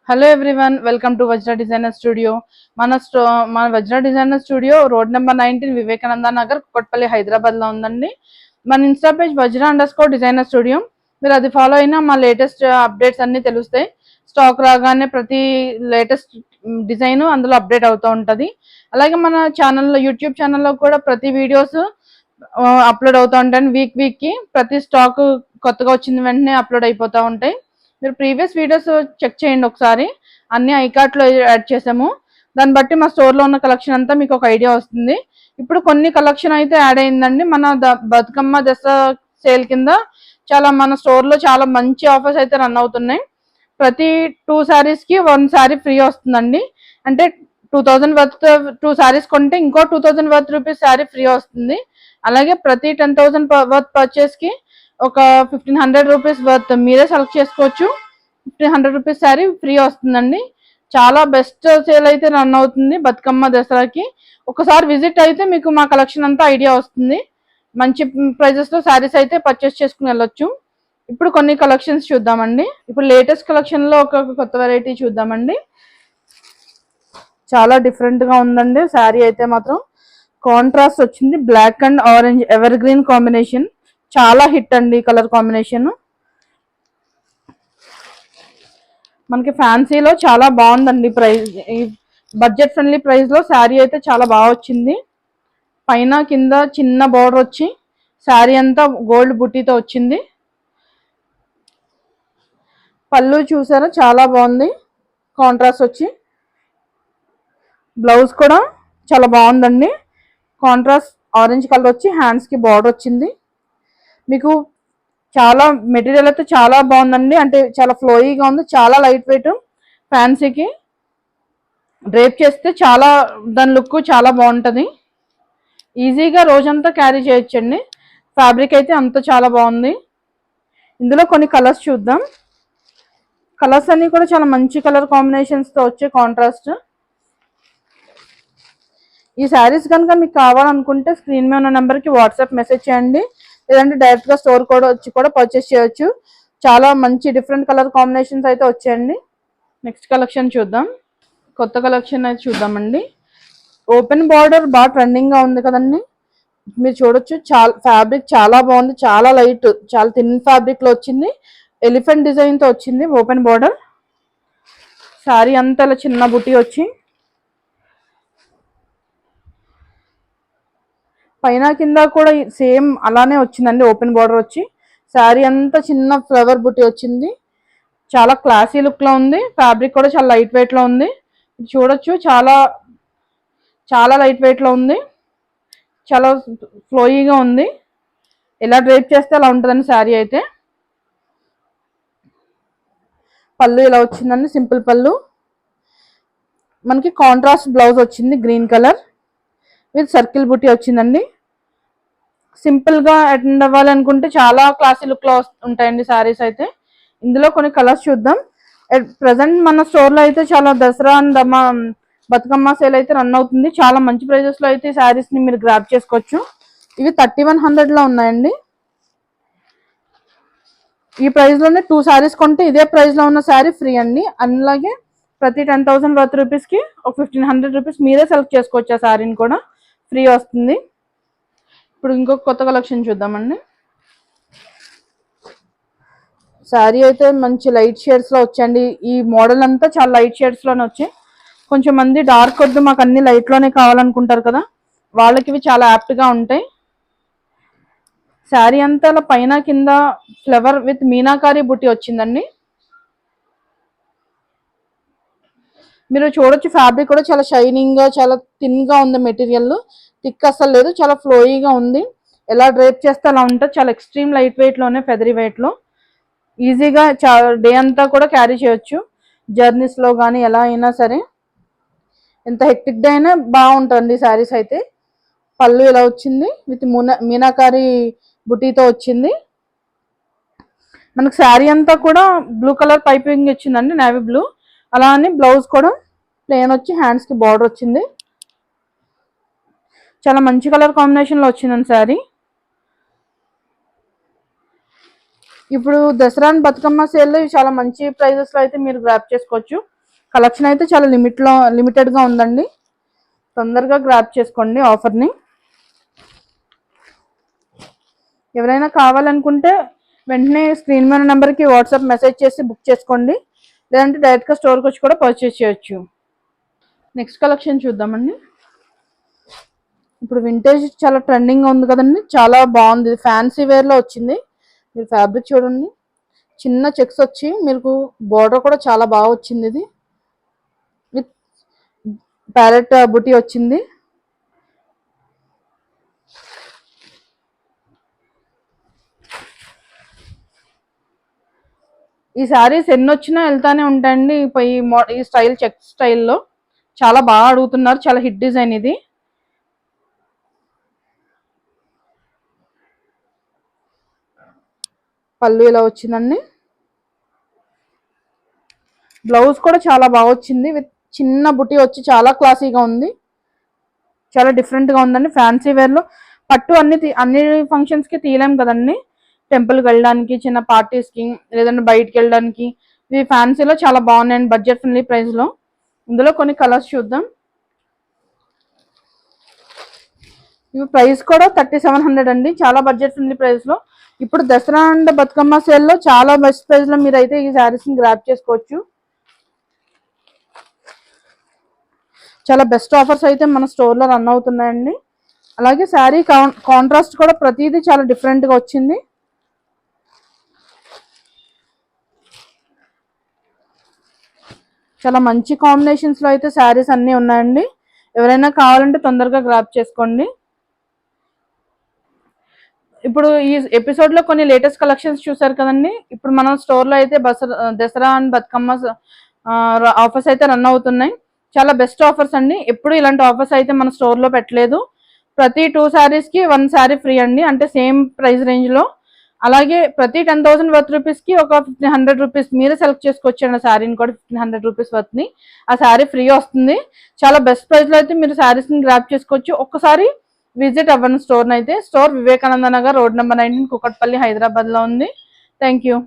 Hello everyone, welcome to Vajra designer studio. మన వజ్ర designer studio road number 19 Vivekananda Nagar, Kukatpally, Hyderabad లో ఉందండి. మన ఇన్స్టా పేజ్ వజ్ర_డిజైనర్ స్టూడియో. మీరు అది ఫాలో అయినా మా లేటెస్ట్ అప్డేట్స్ అన్ని తెలుస్తాయి. స్టాక్ రాగానే ప్రతి లేటెస్ట్ డిజైన్ అందులో అప్డేట్ అవుతూ ఉంటుంది. అలాగే మన ఛానల్లో, యూట్యూబ్ ఛానల్లో కూడా ప్రతి వీడియోస్ అప్లోడ్ అవుతూ ఉంటాయి. వీక్ కి ప్రతి స్టాక్ కొత్తగా వచ్చిన వెంటనే అప్లోడ్ అయిపోతూ ఉంటాయి. మీరు ప్రీవియస్ వీడియోస్ చెక్ చేయండి ఒకసారి. అన్ని ఐకార్ట్లో యాడ్ చేసాము. దాన్ని బట్టి మా స్టోర్లో ఉన్న కలెక్షన్ అంతా మీకు ఒక ఐడియా వస్తుంది. ఇప్పుడు కొన్ని కలెక్షన్ అయితే యాడ్ అయిందండి. మన బతుకమ్మ దసరా సేల్ కింద మన స్టోర్లో చాలా మంచి ఆఫర్స్ అయితే రన్ అవుతున్నాయి. ప్రతి 2 శారీస్కి 1 శారీ ఫ్రీ వస్తుందండి. అంటే 2000 వర్త్ 2 శారీస్ కొంటే ఇంకో 2000 వర్త్ రూపీస్ శారీ ఫ్రీ వస్తుంది. అలాగే ప్రతి 10,000 వర్త్ పర్చేస్కి ఒక 1500 రూపీస్ వర్త్ మీరే సెలెక్ట్ చేసుకోవచ్చు. 1500 రూపీస్ శారీ ఫ్రీ వస్తుందండి. చాలా బెస్ట్ సేల్ అయితే రన్ అవుతుంది బతుకమ్మ దసరాకి. ఒకసారి విజిట్ అయితే మీకు మా కలెక్షన్ అంతా ఐడియా వస్తుంది. మంచి ప్రైజెస్లో శారీస్ అయితే పర్చేస్ చేసుకుని వెళ్ళొచ్చు. ఇప్పుడు కొన్ని కలెక్షన్స్ చూద్దామండి. ఇప్పుడు లేటెస్ట్ కలెక్షన్లో ఒక కొత్త వెరైటీ చూద్దామండి. చాలా డిఫరెంట్గా ఉందండి. శారీ అయితే మాత్రం కాంట్రాస్ట్ వచ్చింది. Black and orange ever green combination. చాలా హిట్ అండి కలర్ కాంబినేషన్. మనకి ఫ్యాన్సీలో చాలా బాగుందండి. ప్రైస్ బడ్జెట్ ఫ్రెండ్లీ ప్రైస్లో శారీ అయితే చాలా బాగా వచ్చింది. పైన కింద చిన్న బార్డర్ వచ్చి శారీ అంతా గోల్డ్ బుట్టీతో వచ్చింది. పళ్ళు చూసారా, చాలా బాగుంది. కాంట్రాస్ట్ వచ్చి బ్లౌజ్ కూడా చాలా బాగుందండి. కాంట్రాస్ట్ ఆరెంజ్ కలర్ వచ్చి హ్యాండ్స్కి బార్డర్ వచ్చింది. మీకు చాలా మెటీరియల్ అయితే చాలా బాగుందండి. అంటే చాలా ఫ్లోయీగా ఉంది. చాలా లైట్ వెయిట్. ఫ్యాన్సీకి డ్రేప్ చేస్తే చాలా దాని లుక్ చాలా బాగుంటుంది. ఈజీగా రోజంతా క్యారీ చేయొచ్చండి. ఫ్యాబ్రిక్ అయితే అంత చాలా బాగుంది. ఇందులో కొన్ని కలర్స్ చూద్దాం. కలర్స్ అన్ని కూడా చాలా మంచి కలర్ కాంబినేషన్స్తో వచ్చే కాంట్రాస్ట్. ఈ శారీస్ కనుక మీకు కావాలనుకుంటే స్క్రీన్ మీద ఉన్న నెంబర్కి వాట్సాప్ మెసేజ్ చేయండి. లేదంటే డైరెక్ట్గా స్టోర్ కూడా వచ్చి కూడా పర్చేస్ చేయొచ్చు. చాలా మంచి డిఫరెంట్ కలర్ కాంబినేషన్స్ అయితే వచ్చాయండి. నెక్స్ట్ కలెక్షన్ చూద్దాం. కొత్త కలెక్షన్ అయితే చూద్దామండి. ఓపెన్ బార్డర్ బాగా ట్రెండింగ్గా ఉంది కదండి. మీరు చూడొచ్చు, చాలా ఫ్యాబ్రిక్ చాలా బాగుంది. చాలా లైట్, చాలా థిన్ ఫ్యాబ్రిక్లో వచ్చింది. ఎలిఫెంట్ డిజైన్తో వచ్చింది ఓపెన్ బార్డర్. శారీ అంతా ఇలా చిన్న బుట్టి వచ్చి పైన కింద కూడా సేమ్ అలానే వచ్చిందండి. ఓపెన్ బార్డర్ వచ్చి శారీ అంతా చిన్న ఫ్లవర్ బుట్టి వచ్చింది. చాలా క్లాసీ లుక్లో ఉంది. ఫ్యాబ్రిక్ కూడా చాలా లైట్ వెయిట్లో ఉంది. చూడొచ్చు, చాలా చాలా లైట్ వెయిట్లో ఉంది. చాలా ఫ్లోయీగా ఉంది. ఎలా డ్రేప్ చేస్తే అలా ఉంటుందండి శారీ అయితే. పళ్ళు ఇలా వచ్చిందండి, సింపుల్ పళ్ళు. మనకి కాంట్రాస్ట్ బ్లౌజ్ వచ్చింది గ్రీన్ కలర్ విత్ సర్కిల్ బుట్టి వచ్చిందండి. సింపుల్గా అటెండ్ అవ్వాలనుకుంటే చాలా క్లాసీ లుక్లో ఉంటాయండి శారీస్ అయితే. ఇందులో కొన్ని కలర్స్ చూద్దాం. ప్రజెంట్ మన స్టోర్లో అయితే చాలా దసరా అండ్ బతుకమ్మ సేల్ అయితే రన్ అవుతుంది. చాలా మంచి ప్రైజెస్లో అయితే శారీస్ని మీరు గ్రాప్ చేసుకోవచ్చు. ఇవి 3100లో ఉన్నాయండి. ఈ ప్రైస్లోనే 2 శారీస్ కొంటే ఇదే ప్రైస్లో ఉన్న శారీ ఫ్రీ అండి. అలాగే ప్రతి 10,000 వర్త్ రూపీస్కి ఒక 1500 రూపీస్ మీరే సెలెక్ట్ చేసుకోవచ్చు. ఆ శారీని కూడా ఫ్రీ వస్తుంది. ఇప్పుడు ఇంకొక కొత్త కలెక్షన్ చూద్దామండి. శారీ అయితే మంచి లైట్ షేడ్స్లో వచ్చండి. ఈ మోడల్ అంతా చాలా లైట్ షేడ్స్లోనే వచ్చాయి. కొంచెం మంది డార్క్ వద్దు, మాకు అన్ని లైట్లోనే కావాలనుకుంటారు కదా, వాళ్ళకి ఇవి చాలా యాప్ట్గా ఉంటాయి. శారీ అంతా పైన కింద ఫ్లవర్ విత్ మీనాకారి బుట్టి వచ్చిందండి. మీరు చూడొచ్చు, ఫ్యాబ్రిక్ కూడా చాలా షైనింగ్గా, చాలా థిన్గా ఉంది. మెటీరియల్ థిక్ అస్సలు లేదు, చాలా ఫ్లోయీగా ఉంది. ఎలా డ్రేప్ చేస్తే అలా ఉంటుంది. చాలా ఎక్స్ట్రీమ్ లైట్ వెయిట్లోనే, ఫెదరీ వెయిట్లో ఈజీగా డే అంతా కూడా క్యారీ చేయొచ్చు. జర్నీస్లో కానీ ఎలా అయినా సరే, ఎంత హెక్టిక్ డే అయినా బాగుంటుంది శారీస్ అయితే. పళ్ళు ఇలా వచ్చింది విత్ మీనాకారి బుటీతో వచ్చింది. మనకు శారీ అంతా కూడా బ్లూ కలర్ పైపింగ్ వచ్చిందండి, నేవీ బ్లూ. అలా అని బ్లౌజ్ కూడా ప్లెయిన్ వచ్చి హ్యాండ్స్కి బార్డర్ వచ్చింది. చాలా మంచి కలర్ కాంబినేషన్లో వచ్చిందండి శారీ. ఇప్పుడు దసరా బతుకమ్మ సేల్లో చాలా మంచి ప్రైజెస్లో అయితే మీరు గ్రాప్ చేసుకోవచ్చు. కలెక్షన్ అయితే చాలా లిమిటెడ్గా ఉందండి. తొందరగా గ్రాప్ చేసుకోండి ఆఫర్ని. ఎవరైనా కావాలనుకుంటే వెంటనే స్క్రీన్ మీద నెంబర్కి వాట్సాప్ మెసేజ్ చేసి బుక్ చేసుకోండి, లేదంటే డైరెక్ట్గా స్టోర్కి వచ్చి కూడా పర్చేస్ చేయొచ్చు. నెక్స్ట్ కలెక్షన్ చూద్దామండి. ఇప్పుడు వింటేజ్ చాలా ట్రెండింగ్గా ఉంది కదండి, చాలా బాగుంది. ఫ్యాన్సీ వేర్లో వచ్చింది. మీరు ఫ్యాబ్రిక్ చూడండి, చిన్న చెక్స్ వచ్చి మీకు బోర్డర్ కూడా చాలా బాగా వచ్చింది. ఇది విత్ ప్యారెట్ బుటీ వచ్చింది. ఈ శారీస్ ఎన్ని వచ్చినా వెళ్తానే ఉంటాయండి. ఈ స్టైల్ చెక్ స్టైల్లో చాలా బాగా అడుగుతున్నారు. చాలా హిట్ డిజైన్ ఇది. పళ్ళు ఇలా వచ్చిందండి. బ్లౌజ్ కూడా చాలా బాగా వచ్చింది. విత్ చిన్న బుటీ వచ్చి చాలా క్లాసీగా ఉంది. చాలా డిఫరెంట్గా ఉందండి. ఫ్యాన్సీ వేర్లో పట్టు అన్ని ఫంక్షన్స్కి తీయలేం కదండి. టెంపుల్కి వెళ్ళడానికి, చిన్న పార్టీస్కి, లేదంటే బయటికి వెళ్ళడానికి ఇవి ఫ్యాన్సీలో చాలా బాగున్నాయండి, బడ్జెట్ ఫ్రెండ్లీ ప్రైస్లో. ఇందులో కొన్ని కలర్స్ చూద్దాం. ఇవి ప్రైస్ కూడా 3700 అండి, చాలా బడ్జెట్ ఫ్రెండ్లీ ప్రైస్లో. ఇప్పుడు దసరా అండ్ బతుకమ్మ సేల్లో చాలా బెస్ట్ ప్రైస్లో మీరైతే ఈ శారీస్ని గ్రాప్ చేసుకోవచ్చు. చాలా బెస్ట్ ఆఫర్స్ అయితే మన స్టోర్లో రన్ అవుతున్నాయండి. అలాగే శారీ కాంట్రాస్ట్ కూడా ప్రతిదీ చాలా డిఫరెంట్గా వచ్చింది. చాలా మంచి కాంబినేషన్స్లో అయితే శారీస్ అన్నీ ఉన్నాయండి. ఎవరైనా కావాలంటే తొందరగా గ్రాప్ చేసుకోండి. ఇప్పుడు ఈ ఎపిసోడ్లో కొన్ని లేటెస్ట్ కలెక్షన్స్ చూసారు కదండి. ఇప్పుడు మన స్టోర్లో అయితే దసరా అండ్ బతుకమ్మ ఆఫర్స్ అయితే రన్ అవుతున్నాయి. చాలా బెస్ట్ ఆఫర్స్ అండి. ఎప్పుడు ఇలాంటి ఆఫర్స్ అయితే మన స్టోర్లో పెట్టలేదు. ప్రతి 2 శారీస్కి 1 శారీ ఫ్రీ అండి, అంటే సేమ్ ప్రైస్ రేంజ్లో. అలాగే ప్రతి 10,000 వర్త్ రూపీస్కి ఒక 1500 రూపీస్ మీరే సెలెక్ట్ చేసుకోవచ్చండి. శారీని కూడా 1500 రూపీస్ వర్త్ని ఆ శారీ ఫ్రీ వస్తుంది. చాలా బెస్ట్ ప్రైస్లో అయితే మీరు శారీస్ని గ్రాప్ చేసుకోవచ్చు. ఒక్కసారి విజిట్ అవ్వండి స్టోర్ని అయితే. Store Vivekananda Nagar, road number 19, Kukatpally, హైదరాబాద్లో ఉంది. Thank you.